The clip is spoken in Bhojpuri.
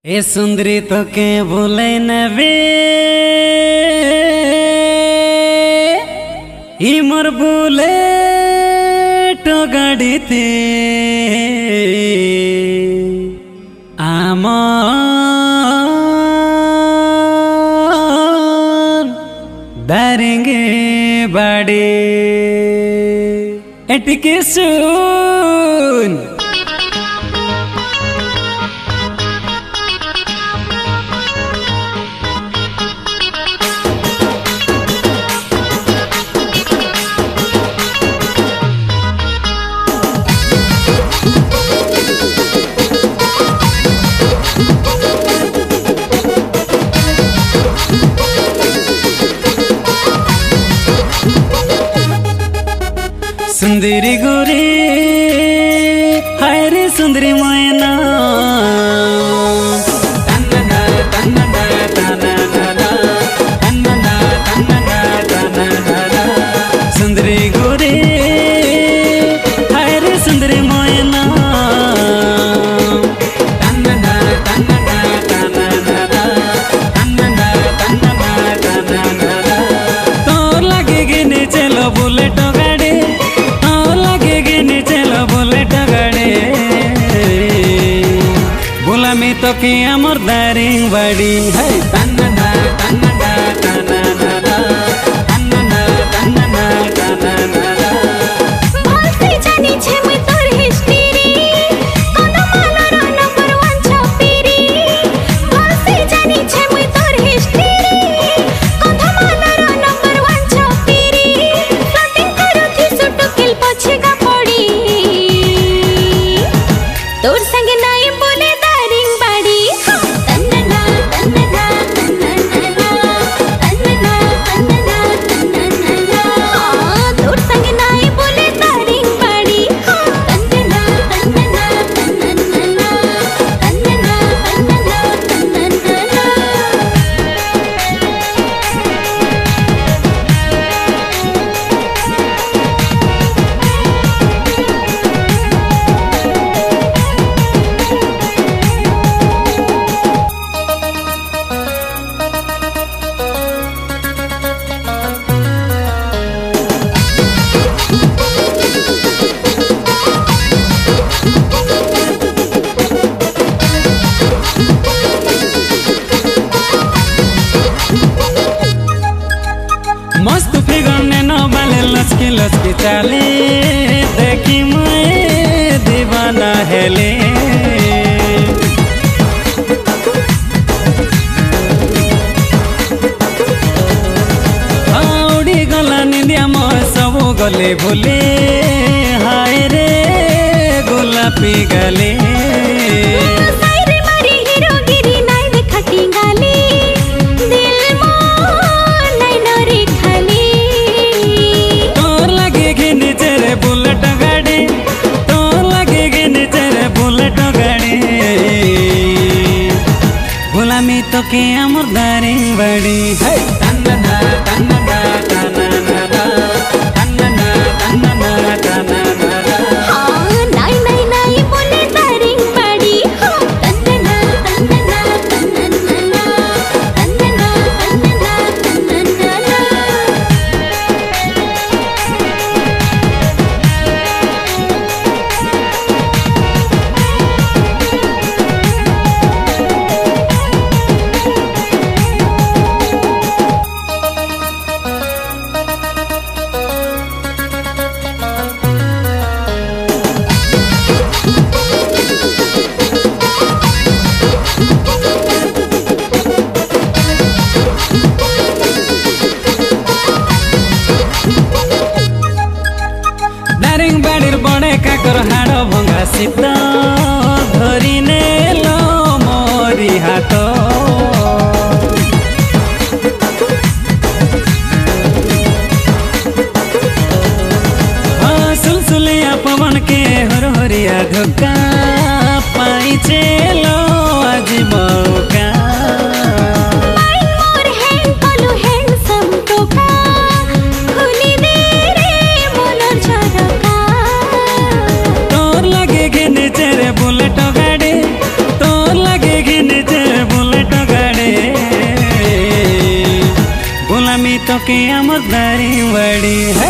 ए सुंदरी तो के भूले नबे ई मोर भूले तो गाड़ी थे आमन दारेंगे बाड़े एटिके सुन सुंदरी गोरी हाय रे सुंदरी मैना सुंदरी गोरी हाय रे सुंदरी मैना तो लगे गिने चलो बुलेट गाड़ी बोलामी तो के आमर दारिंग बाड़ी है तन्नना तन्नना तन्नना तन्नना तन्नना तन्नना बोलते जानी छे मुई तोर हिस्ट्री कदमालर नंबर 1 छपीरी बोलते जानी छे मुई तोर हिस्ट्री कदमालर नंबर 1 छपीरी फ्लटिंग करूथी सुटुकिल पछेगा पड़ी तोर संगे नाई बोले मस्त फिगर ने न बाले लचके लचके चाले देखी मैं दीवाना हेले उड़ी गला निंदिया मोर सब गले भूले हाय रे गोलापी गले गुलामी तो के आमर दारिंग बाड़ी है तन्नना तन्नना तन्नना तन्नना तन्नना तन्नना हां नाई नाई नाई बोले दारिंग बाड़ी हो तन्नना तन्नना तन्नना तन्नना तन्नना तन्नना दारिंग बाड़ीर बड़े काकर हाड़ भंगा सीता धरी नेलो मोरी हाथ सुलसुलिया पवन के हरहरिया धोका पाई चेलो आज मौका बुलेट गाड़ी तो लगे घिन के अमर दारी बड़ी है।